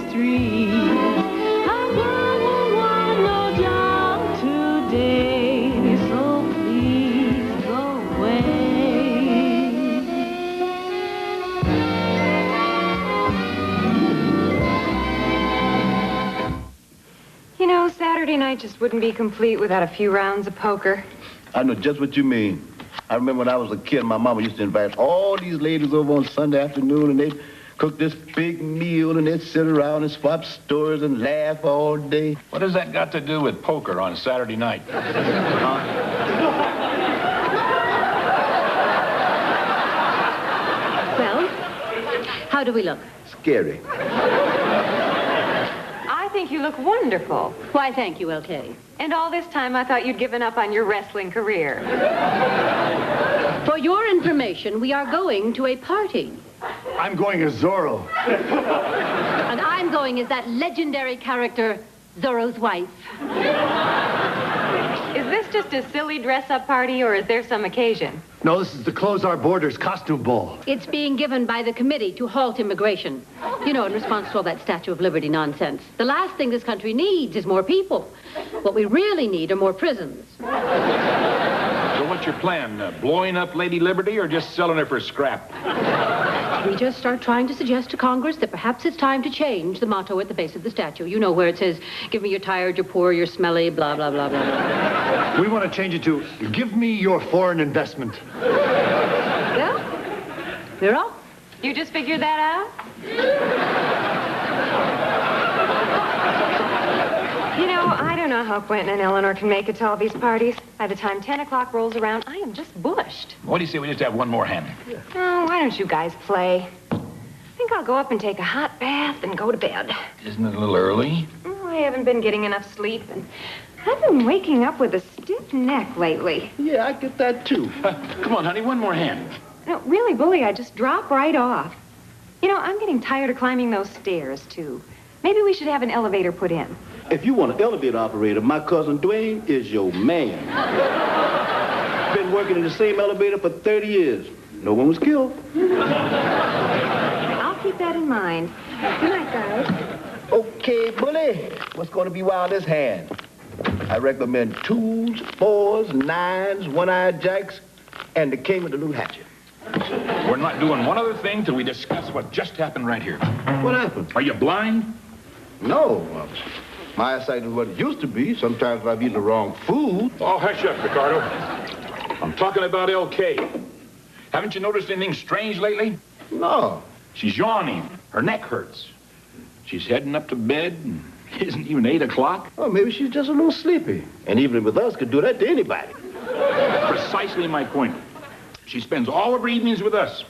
street. I won't want no job today, so please go away. You know, Saturday night just wouldn't be complete without a few rounds of poker. I know just what you mean. I remember when I was a kid, my mama used to invite all these ladies over on Sunday afternoon, and they'd cook this big meal, and they'd sit around and swap stories and laugh all day. What has that got to do with poker on Saturday night? Well, how do we look? Scary. I think you look wonderful. Why, thank you, LK. And all this time, I thought you'd given up on your wrestling career. For your information, we are going to a party. I'm going as Zorro. And I'm going as that legendary character, Zorro's wife. Is this just a silly dress-up party, or is there some occasion? No, this is the Close Our Borders costume ball. It's being given by the committee to halt immigration. You know, in response to all that Statue of Liberty nonsense. The last thing this country needs is more people. What we really need are more prisons. So what's your plan? Blowing up Lady Liberty or just selling her for scrap? We just start trying to suggest to Congress that perhaps it's time to change the motto at the base of the statue. You know, where it says, give me your tired, your poor, your smelly, blah, blah, blah, blah, blah. We want to change it to, give me your foreign investment. Well, we're off. You just figured that out? You know, I don't know how Quentin and Eleanor can make it to all these parties. By the time 10 o'clock rolls around, I am just bushed. What do you say we just have one more hand? Oh, why don't you guys play? I think I'll go up and take a hot bath and go to bed. Isn't it a little early? Oh, I haven't been getting enough sleep, and I've been waking up with a stiff neck lately. Yeah, I get that, too. Come on, honey, one more hand. No, really, Bully, I just drop right off. You know, I'm getting tired of climbing those stairs, too. Maybe we should have an elevator put in. If you want an elevator operator, my cousin Dwayne is your man. Been working in the same elevator for 30 years. No one was killed. I'll keep that in mind. Good night, guys. Okay, Bully, what's going to be wild this hand? I recommend 2s, 4s, 9s, one-eyed jacks, and the king with the loot hatchet. We're not doing one other thing till we discuss what just happened right here. What happened? Are you blind? No. My eyesight is what it used to be. Sometimes if I've eaten the wrong food. Oh, hush up, Ricardo. I'm talking about LK. Haven't you noticed anything strange lately? No. She's yawning. Her neck hurts. She's heading up to bed, and it isn't even 8 o'clock. Oh, maybe she's just a little sleepy. And even with us, could do that to anybody. Precisely my point. She spends all of her evenings with us.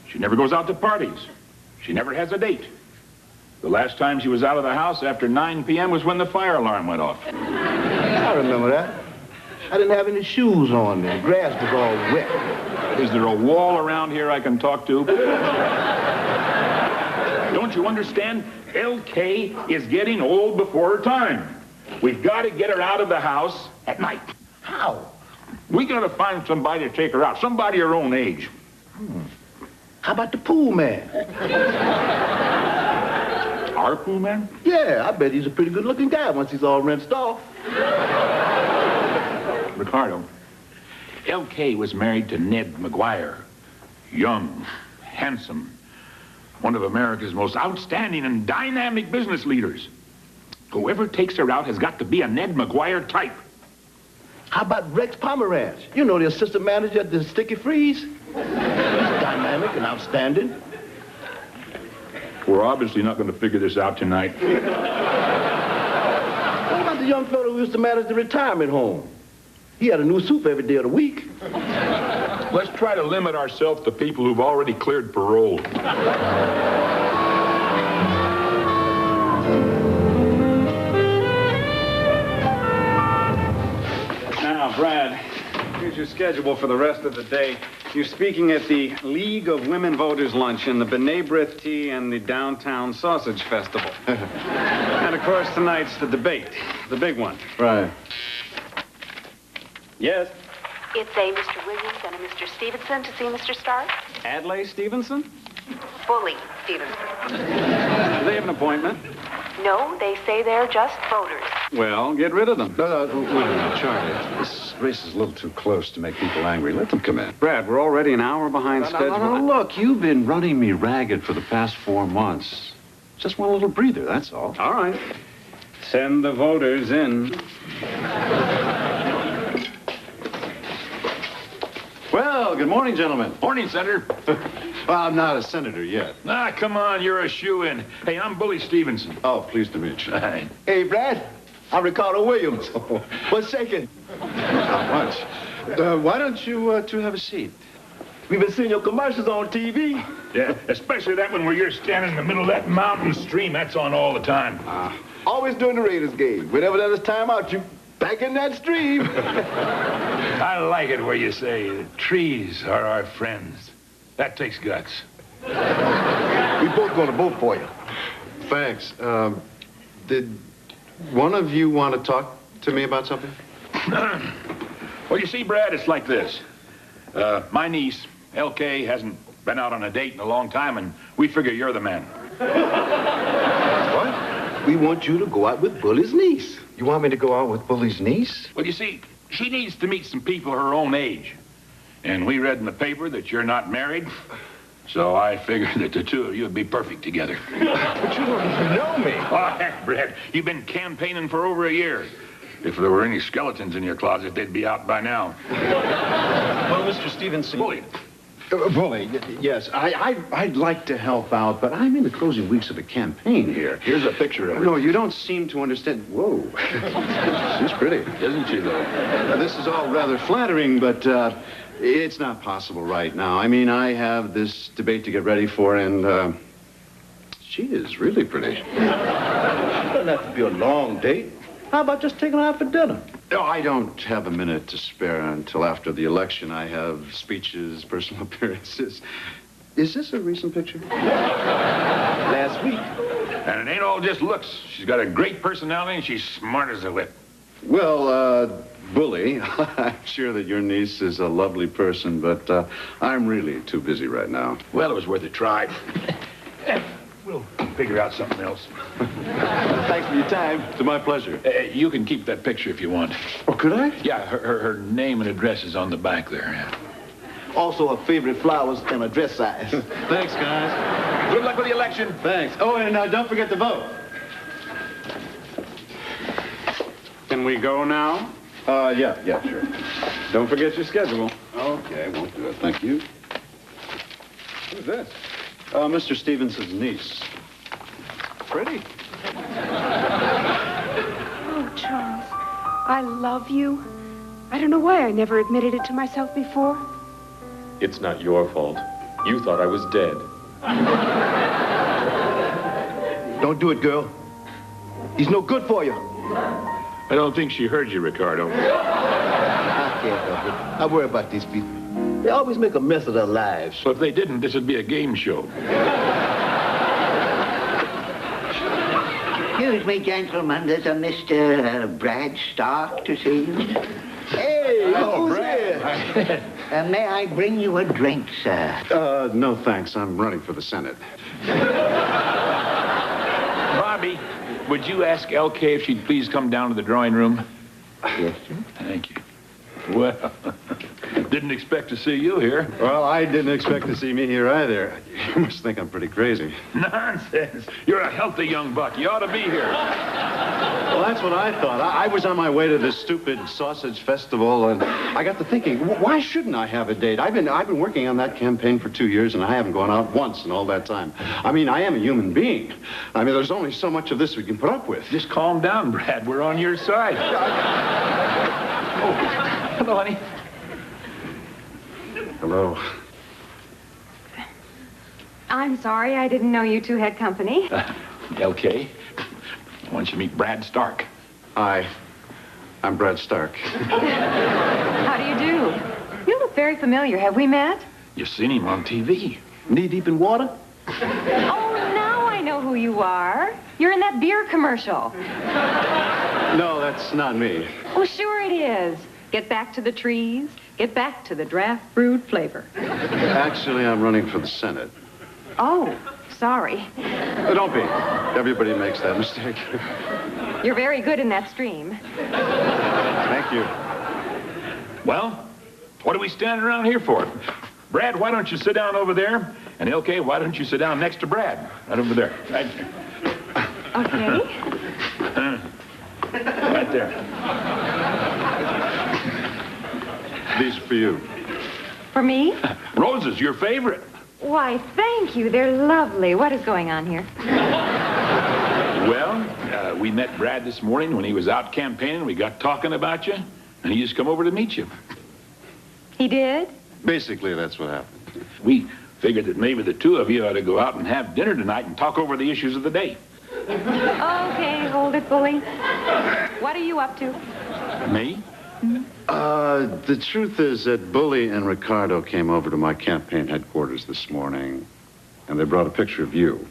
She never goes out to parties. She never has a date. The last time she was out of the house after 9 p.m. was when the fire alarm went off. I remember that. I didn't have any shoes on. The grass was all wet. Is there a wall around here I can talk to? Don't you understand? LK is getting old before her time. We've got to get her out of the house at night. How? We got to find somebody to take her out, somebody her own age. How about the pool man? Our pool man? Yeah, I bet he's a pretty good-looking guy once he's all rinsed off. Ricardo, LK was married to Ned McGuire. Young, handsome, one of America's most outstanding and dynamic business leaders. Whoever takes her out has got to be a Ned McGuire type. How about Rex Pomeranz? You know, the assistant manager at the Sticky Freeze? He's dynamic and outstanding. We're obviously not going to figure this out tonight. What about the young fellow who used to manage the retirement home? He had a new soup every day of the week. Let's try to limit ourselves to people who've already cleared parole. Now, Brad, here's your schedule for the rest of the day. You're speaking at the League of Women Voters Luncheon, the B'nai B'rith Tea, and the Downtown Sausage Festival. And, of course, tonight's the debate, the big one. Right. Yes? It's a Mr. Williams and a Mr. Stevenson to see Mr. Stark. Adlai Stevenson? Bully Stevenson. Do they have an appointment? appointment? No, they say they're just voters. Well, get rid of them. No, wait a minute, Charlie. This race is a little too close to make people angry. Let them come in. Brad, we're already an hour behind schedule. No, look, you've been running me ragged for the past 4 months. Just want a little breather, that's all. All right. Send the voters in. Well, good morning, gentlemen. Morning, Senator. Well, I'm not a senator yet. Ah, come on, you're a shoo-in. Hey, I'm Bully Stevenson. Oh, pleased to meet you. Hi. Hey, Brad, I'm Ricardo Williams. What's shaking? Not much. Why don't you two have a seat? We've been seeing your commercials on TV. Yeah, especially that one where you're standing in the middle of that mountain stream. That's on all the time. Always during the Raiders game. Whenever there's time out, you back in that stream. I like it where you say the trees are our friends. That takes guts. We both going to vote for you. Thanks. Did one of you want to talk to me about something? Well, you see, Brad, it's like this. My niece, LK, hasn't been out on a date in a long time, and we figure you're the man. What? We want you to go out with Bully's niece. You want me to go out with Bully's niece? Well, you see, she needs to meet some people her own age. And we read in the paper that you're not married. So I figured that the two of you would be perfect together. But you don't even know me. Oh, heck, Brad, you've been campaigning for over a year. If there were any skeletons in your closet, they'd be out by now. Well, Mr. Stevenson... Bully. Bully, yes. I'd like to help out, but I'm in the closing weeks of a campaign here. Here's a picture of her. No, you don't seem to understand. Whoa. She's pretty. Isn't she, though? This is all rather flattering, but it's not possible right now. I mean, I have this debate to get ready for, and she is really pretty. It doesn't have to be a long date. How about just taking her out for dinner? No, I don't have a minute to spare until after the election. I have speeches, personal appearances. Is this a recent picture? Last week. And it ain't all just looks. She's got a great personality, and she's smart as a whip. Well, Bully, I'm sure that your niece is a lovely person, but I'm really too busy right now. Well, it was worth a try. We'll figure out something else. Thanks for your time. It's my pleasure. You can keep that picture if you want. Oh, could I? Yeah, her name and address is on the back there. Yeah. Also, her favorite flowers and a dress size. Thanks, guys. Good luck with the election. Thanks. Oh, and don't forget to vote. Can we go now? Yeah, sure. Don't forget your schedule. Okay, won't do it. Thank you. Who's this? Mr. Stevenson's niece. Pretty. Oh, Charles, I love you. I don't know why I never admitted it to myself before. It's not your fault. You thought I was dead. Don't do it, girl. He's no good for you. I don't think she heard you, Ricardo. I can't help it. I worry about these people. They always make a mess of their lives. So if they didn't, this would be a game show. Excuse me, gentlemen. There's a Mr. Brad Stark to see you. Hey, who's here? May I bring you a drink, sir? No, thanks. I'm running for the Senate. Bobby, would you ask LK if she'd please come down to the drawing room? Yes, sir. Thank you. Well, didn't expect to see you here. Well, I didn't expect to see me here either. You must think I'm pretty crazy. Nonsense. You're a healthy young buck. You ought to be here. Well, that's what I thought. I was on my way to this stupid sausage festival, and I got to thinking, why shouldn't I have a date? I've been working on that campaign for 2 years, and I haven't gone out once in all that time. I mean, I am a human being. I mean, there's only so much of this we can put up with. Just calm down, Brad. We're on your side. Oh. Hello, honey. Hello. I'm sorry, I didn't know you two had company. LK, I want you to meet Brad Stark. Hi. I'm Brad Stark. How do you do? You look very familiar. Have we met? You've seen him on TV. Knee deep in water? Oh, now I know who you are. You're in that beer commercial. No, that's not me. Oh, sure it is. Get back to the trees. Get back to the draft brewed flavor. Actually, I'm running for the Senate. Oh, sorry. Don't be. Everybody makes that mistake. You're very good in that stream. Thank you. Well, what are we standing around here for? Brad, why don't you sit down over there? And LK, why don't you sit down next to Brad? Right over there. Right there. Okay. Right there. These are for you. For me? Roses, your favorite. Why, thank you. They're lovely. What is going on here? Well, we met Brad this morning when he was out campaigning. We got talking about you, and he just come over to meet you. He did? Basically, that's what happened. We figured that maybe the two of you ought to go out and have dinner tonight and talk over the issues of the day. Okay, hold it, Bully. What are you up to? Me? The truth is that Bully and Ricardo came over to my campaign headquarters this morning, and they brought a picture of you.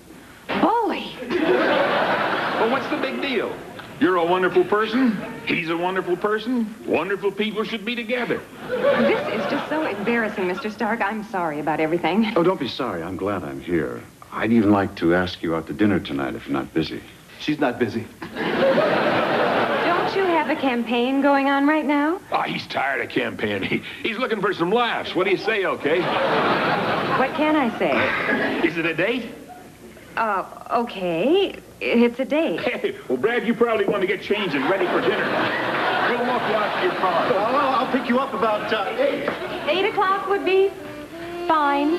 Bully! Well, what's the big deal? You're a wonderful person. He's a wonderful person. Wonderful people should be together. This is just so embarrassing, Mr. Stark. I'm sorry about everything. Oh, don't be sorry. I'm glad I'm here. I'd even like to ask you out to dinner tonight if you're not busy. She's not busy. Don't you have a campaign going on right now? Oh, he's tired of campaigning. He's looking for some laughs. What do you say, okay? What can I say? Is it a date? Okay. It's a date. Hey, well, Brad, you probably want to get changed and ready for dinner. We'll walk you out to your car. I'll pick you up about 8. 8 o'clock would be fine.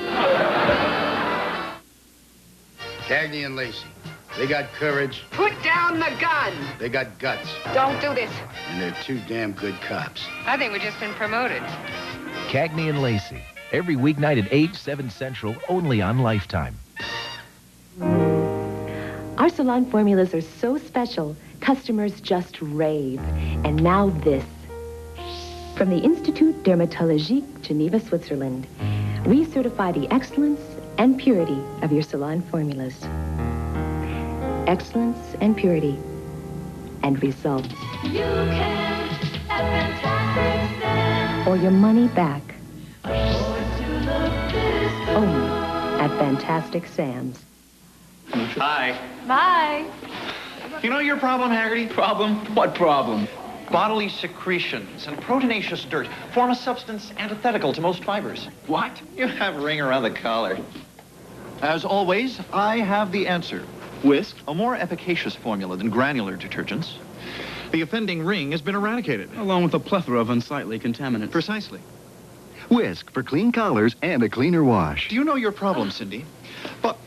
Cagney and Lacey. They got courage. Put down the gun. They got guts. Don't do this. And they're 2 damn good cops. I think we've just been promoted. Cagney and Lacey. Every weeknight at 8, 7 Central, only on Lifetime. Our salon formulas are so special, customers just rave. And now this. From the Institut Dermatologique, Geneva, Switzerland, we certify the excellence and purity of your salon formulas. Excellence and purity and results. You can have fantastic Sam. Or your money back. Afford to look this good. Only at Fantastic Sam's. Hi. Bye. You know your problem, Haggerty? Problem? What problem? Bodily secretions and proteinaceous dirt form a substance antithetical to most fibers. What? You have a ring around the collar. As always, I have the answer. Whisk? A more efficacious formula than granular detergents. The offending ring has been eradicated. Along with a plethora of unsightly contaminants. Precisely. Whisk for clean collars and a cleaner wash. Do you know your problem, Cindy? But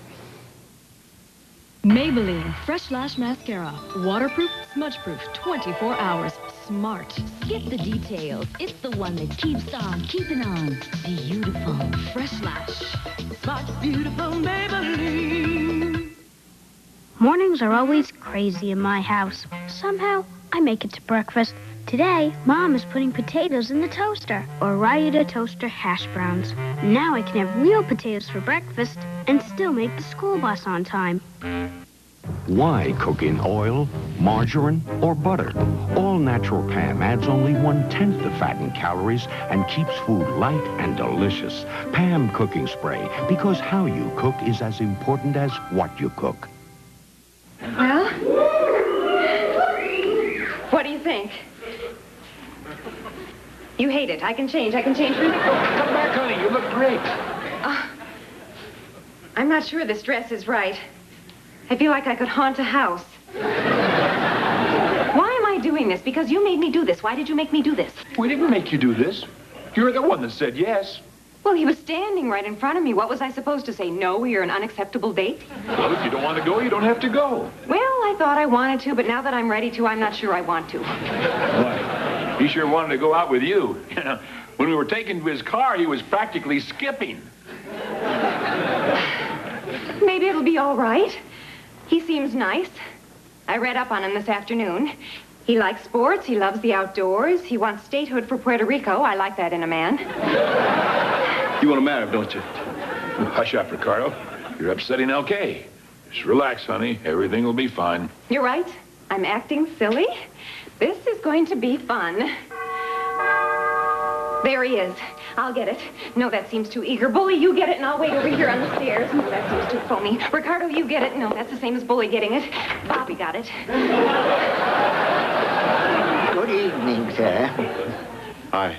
Maybelline Fresh Lash Mascara. Waterproof, smudge-proof, 24 hours. Smart. Skip the details. It's the one that keeps on keeping on. Beautiful. Fresh Lash. Smart, beautiful Maybelline. Mornings are always crazy in my house. Somehow, I make it to breakfast. Today, Mom is putting potatoes in the toaster, or Rita toaster hash browns. Now I can have real potatoes for breakfast and still make the school bus on time. Why cook in oil, margarine, or butter? All natural Pam adds only 1/10 the fat and calories and keeps food light and delicious. Pam cooking spray, because how you cook is as important as what you cook. Well, what do you think? You hate it. I can change. Come back, honey. You look great. I'm not sure this dress is right. I feel like I could haunt a house. Why am I doing this? Because you made me do this. Why did you make me do this? We didn't make you do this. You're the one that said yes. Well, he was standing right in front of me. What was I supposed to say? No, you're an unacceptable date? Well, if you don't want to go, you don't have to go. Well, I thought I wanted to, but now that I'm ready to, I'm not sure I want to. Why? He sure wanted to go out with you. You know, when we were taken to his car, he was practically skipping. Maybe it'll be all right. He seems nice. I read up on him this afternoon. He likes sports. He loves the outdoors. He wants statehood for Puerto Rico. I like that in a man. You want to marry him, don't you? Hush up, Ricardo. You're upsetting LK. Just relax, honey. Everything will be fine. You're right. I'm acting silly. This is going to be fun. There he is. I'll get it. No, that seems too eager. Bully, you get it, and I'll wait over here on the stairs. No, that seems too phony. Ricardo, you get it. No, that's the same as Bully getting it. Bobby got it. Good evening, sir. Hi.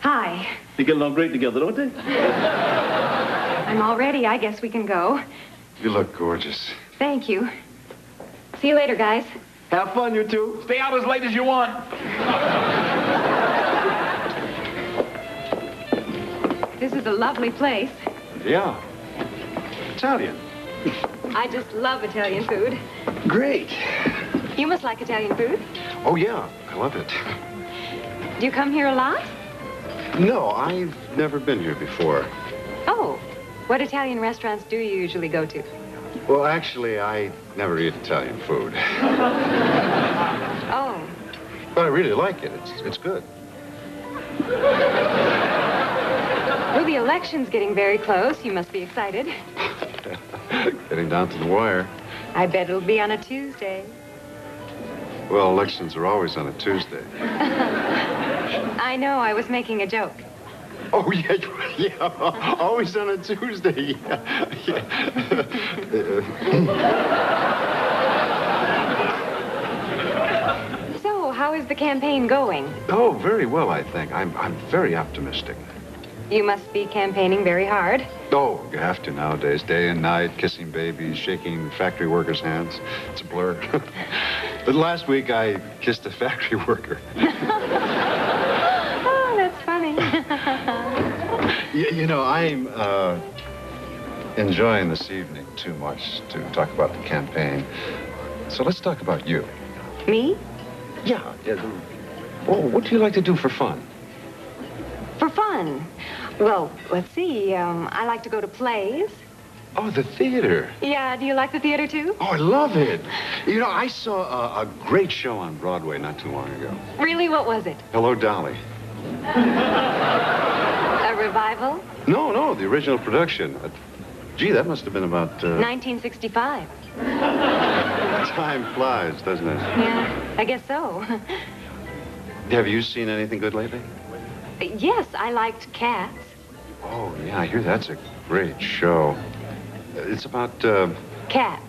Hi. They get along great together, don't they? I'm all ready. I guess we can go. You look gorgeous. Thank you. See you later, guys. Have fun, you two. Stay out as late as you want. This is a lovely place. Yeah. Italian. I just love Italian food. Great. You must like Italian food. Oh, yeah. I love it. Do you come here a lot? No, I've never been here before. Oh. What Italian restaurants do you usually go to? Well, actually, I never eat Italian food. Oh. But I really like it. It's good. Well, the election's getting very close. You must be excited. Getting down to the wire. I bet it'll be on a Tuesday. Well, elections are always on a Tuesday. I know, I was making a joke. Oh, yeah. Always on a Tuesday. Yeah. So, how is the campaign going? Oh, very well, I think. I'm very optimistic. You must be campaigning very hard. Oh, you have to nowadays. Day and night, kissing babies, shaking factory workers' hands. It's a blur. But last week, I kissed a factory worker. Oh, that's funny. You know, I'm enjoying this evening too much to talk about the campaign. So let's talk about you. Me? Yeah. Oh, what do you like to do for fun? For fun? Well, let's see. I like to go to plays. Oh, the theater. Yeah, do you like the theater, too? Oh, I love it. You know, I saw a great show on Broadway not too long ago. Really? What was it? Hello, Dolly. A revival? No, the original production. Gee, that must have been about... 1965. Time flies, doesn't it? Yeah, I guess so. Have you seen anything good lately? Yes, I liked Cats. Oh, yeah, I hear that's a great show. It's about, Cats.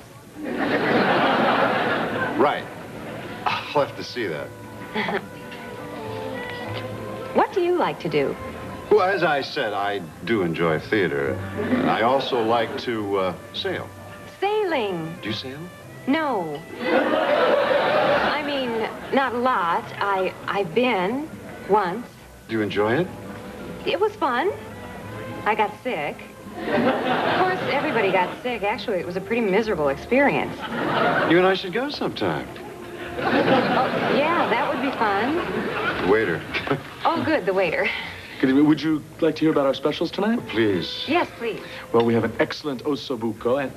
Right. I'll have to see that. What do you like to do? Well, as I said, I do enjoy theater. I also like to, sail. Sailing. Do you sail? No. I mean, not a lot. I've been once. Do you enjoy it? It was fun. I got sick. Of course, everybody got sick. Actually, it was a pretty miserable experience. You and I should go sometime. Oh, yeah, that would be fun. The waiter. Oh, good, the waiter. Would you like to hear about our specials tonight? Please. Yes, please. Well, we have an excellent ossobuco and...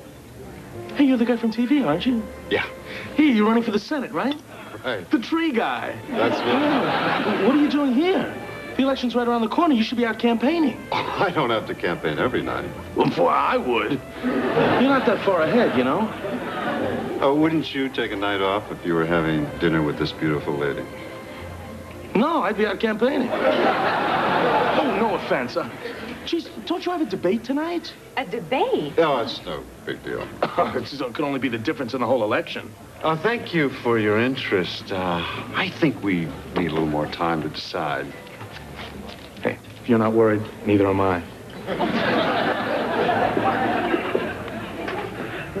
Hey, you're the guy from TV, aren't you? Yeah. Hey, you're running for the Senate, right? Right. The tree guy. That's me. Yeah. What are you doing here? The election's right around the corner. You should be out campaigning. Oh, I don't have to campaign every night. Well, boy, I would. You're not that far ahead, you know? Oh, wouldn't you take a night off if you were having dinner with this beautiful lady? No, I'd be out campaigning. Oh, no offense. Geez, don't you have a debate tonight? A debate? No, it's no big deal. It could only be the difference in the whole election. Thank you for your interest. I think we need a little more time to decide. Hey, if you're not worried, neither am I.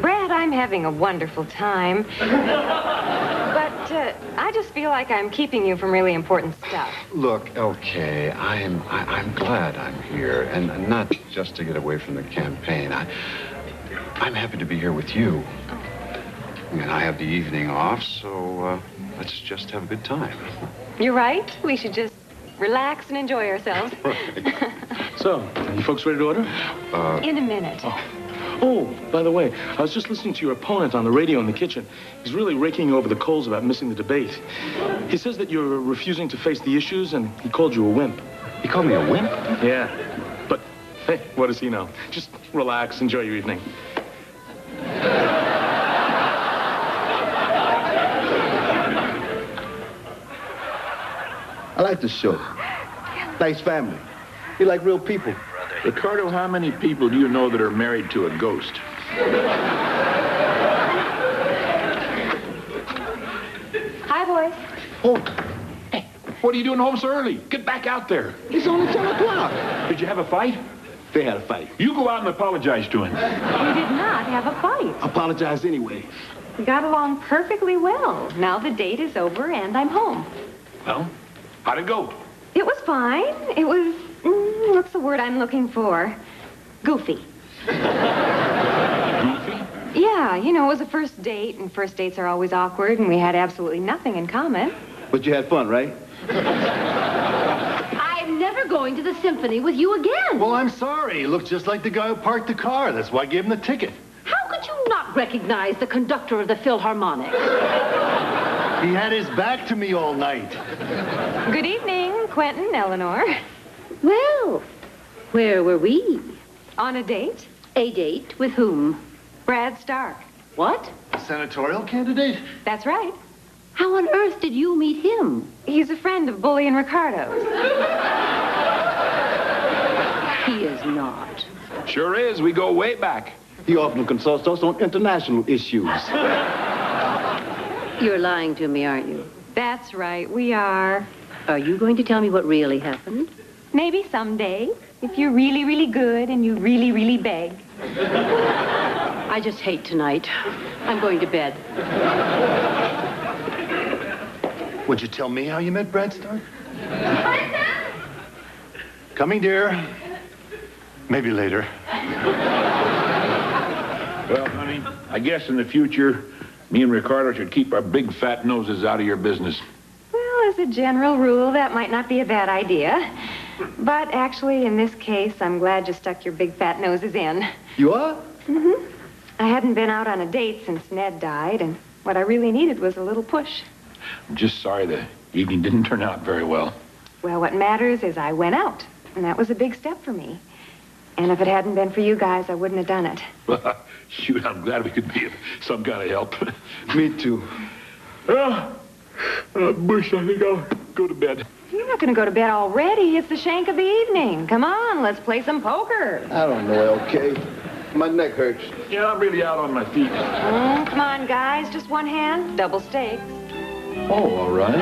Brad, I'm having a wonderful time. But I just feel like I'm keeping you from really important stuff. Look, okay, I'm glad I'm here, and not just to get away from the campaign. I'm happy to be here with you. And I have the evening off, so let's just have a good time. You're right. We should just relax and enjoy ourselves. Right. So, you folks ready to order? In a minute. Oh, by the way, I was just listening to your opponent on the radio in the kitchen. He's really raking over the coals about missing the debate. He says that you're refusing to face the issues, and he called you a wimp. He called me a wimp? Yeah. But, hey, what does he know? Just relax, enjoy your evening. I like the show. Nice family. They like real people. Ricardo, how many people do you know that are married to a ghost? Hi, boys. Oh, hey, what are you doing home so early? Get back out there. It's only 10 o'clock. Did you have a fight? They had a fight. You go out and apologize to him. We did not have a fight. Apologize anyway. We got along perfectly well. Now the date is over and I'm home. Well, how'd it go? It was fine. It was, what's the word I'm looking for? Goofy. Goofy? Yeah, you know, it was a first date, and first dates are always awkward, and we had absolutely nothing in common. But you had fun, right? I'm never going to the symphony with you again. Well, I'm sorry. He looked just like the guy who parked the car. That's why I gave him the ticket. How could you not recognize the conductor of the Philharmonic? He had his back to me all night. Good evening, Quentin, Eleanor. Well, where were we? On a date? A date with whom? Brad Stark. What? Senatorial candidate? That's right. How on earth did you meet him? He's a friend of Bully and Ricardo's. He is not. Sure is. We go way back. He often consults us on international issues. You're lying to me, aren't you? That's right, we are. Are you going to tell me what really happened? Maybe someday, if you're really, really good and you really, really beg. I just hate tonight. I'm going to bed. Would you tell me how you met Brad Stark? Coming, dear. Maybe later. Well, honey, I guess in the future, me and Ricardo should keep our big fat noses out of your business. Well, as a general rule, that might not be a bad idea. But actually, in this case, I'm glad you stuck your big fat noses in. You are? Mm-hmm. I hadn't been out on a date since Ned died, and what I really needed was a little push. I'm just sorry the evening didn't turn out very well. Well, what matters is I went out, and that was a big step for me. And if it hadn't been for you guys, I wouldn't have done it. Well, shoot, I'm glad we could be of some kind of help. Me too. Bush, I think I'll go to bed. You're not going to go to bed already. It's the shank of the evening. Come on, let's play some poker. I don't know, LK. My neck hurts. Yeah, I'm really out on my feet. Come on, guys. Just one hand. Double stakes. Oh, all right.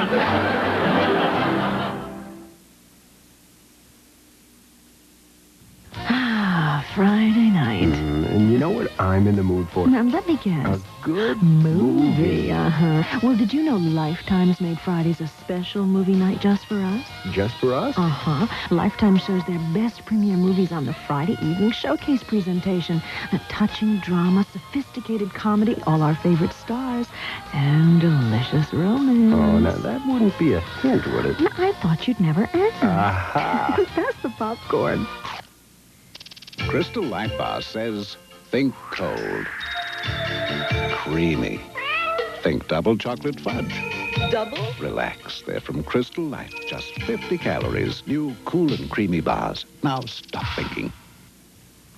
Friday night. And you know what I'm in the mood for? Now, let me guess. A good movie. Uh-huh. Well, did you know Lifetime's made Fridays a special movie night just for us? Just for us? Uh-huh. Lifetime shows their best premiere movies on the Friday evening showcase presentation. A touching drama, sophisticated comedy, all our favorite stars, and delicious romance. Oh, now that wouldn't be a hint, would it? No, I thought you'd never ask. Aha. That's the popcorn. Crystal Light Bar says, think cold. Creamy. Think double chocolate fudge. Double? Relax. They're from Crystal Light. Just 50 calories. New cool and creamy bars. Now stop thinking.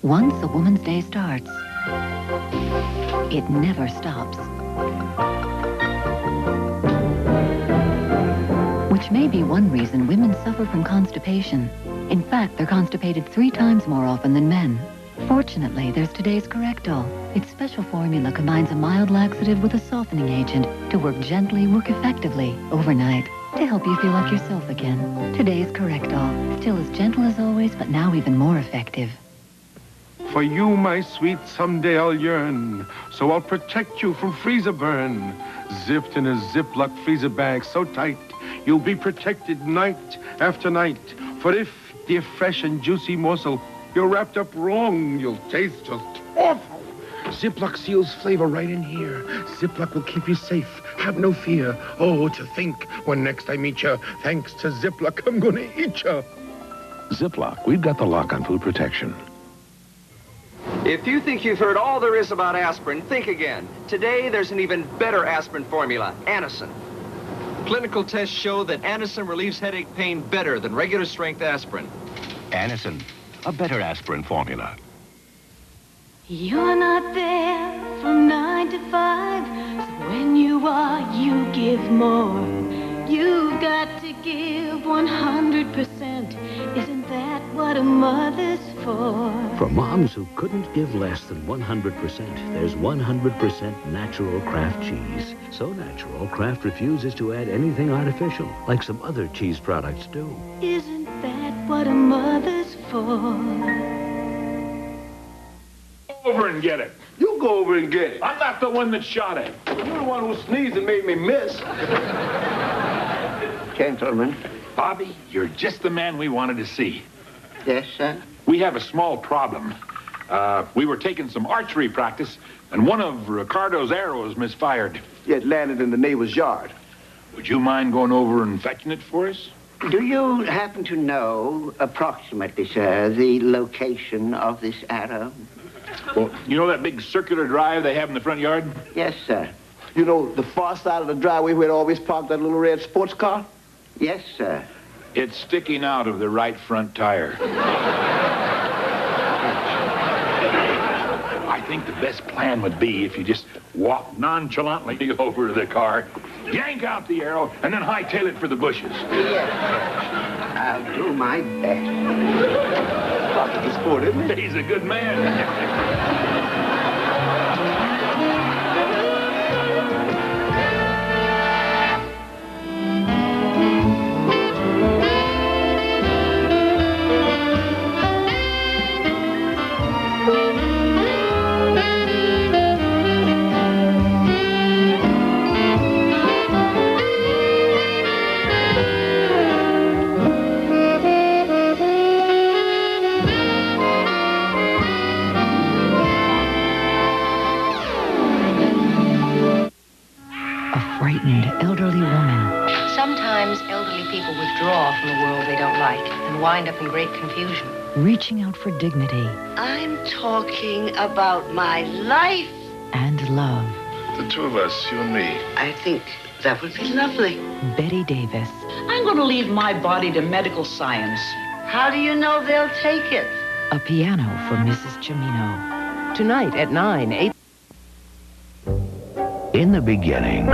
Once a woman's day starts, it never stops. Which may be one reason women suffer from constipation. In fact, they're constipated 3 times more often than men. Fortunately, there's today's Correctol. Its special formula combines a mild laxative with a softening agent to work gently, work effectively, overnight, to help you feel like yourself again. Today's Correctol. Still as gentle as always, but now even more effective. For you, my sweet, someday I'll yearn. So I'll protect you from freezer burn. Zipped in a Ziploc freezer bag so tight, you'll be protected night after night. For if, dear fresh and juicy morsel, you're wrapped up wrong, you'll taste just awful. Ziploc seals flavor right in here. Ziploc will keep you safe. Have no fear. Oh, to think when next I meet you, thanks to Ziploc, I'm gonna eat you. Ziploc, we've got the lock on food protection. If you think you've heard all there is about aspirin, think again. Today, there's an even better aspirin formula, Anacin. Clinical tests show that Anacin relieves headache pain better than regular strength aspirin. Anacin, a better aspirin formula. You're not there from 9 to 5, so when you are, you give more. You've got to give 100%. sweet. Isn't that what a mother's for? For moms who couldn't give less than 100%, there's 100% natural Kraft cheese. So natural, Kraft refuses to add anything artificial, like some other cheese products do. Isn't that what a mother's for? Go over and get it. You go over and get it. I'm not the one that shot it. You're the one who sneezed and made me miss. Gentlemen. Bobby, you're just the man we wanted to see. Yes, sir? We have a small problem. We were taking some archery practice, and one of Ricardo's arrows misfired. It landed in the neighbor's yard. Would you mind going over and fetching it for us? Do you happen to know, approximately, sir, the location of this arrow? Well, you know that big circular drive they have in the front yard? Yes, sir. You know, the far side of the driveway where it always parked that little red sports car? Yes, sir. It's sticking out of the right front tire. I think the best plan would be if you just walk nonchalantly over to the car, yank out the arrow, and then hightail it for the bushes. Yes, sir. I'll do my best. Pocket the sport, isn't it? He's a good man. Elderly woman. Sometimes elderly people withdraw from the world they don't like and wind up in great confusion. Reaching out for dignity I'm talking about my life. and love. The two of us, you and me. I think that would be lovely. Betty Davis. I'm going to leave my body to medical science. How do you know they'll take it? A piano for Mrs. Cimino. Tonight at 9, 8. In the beginning...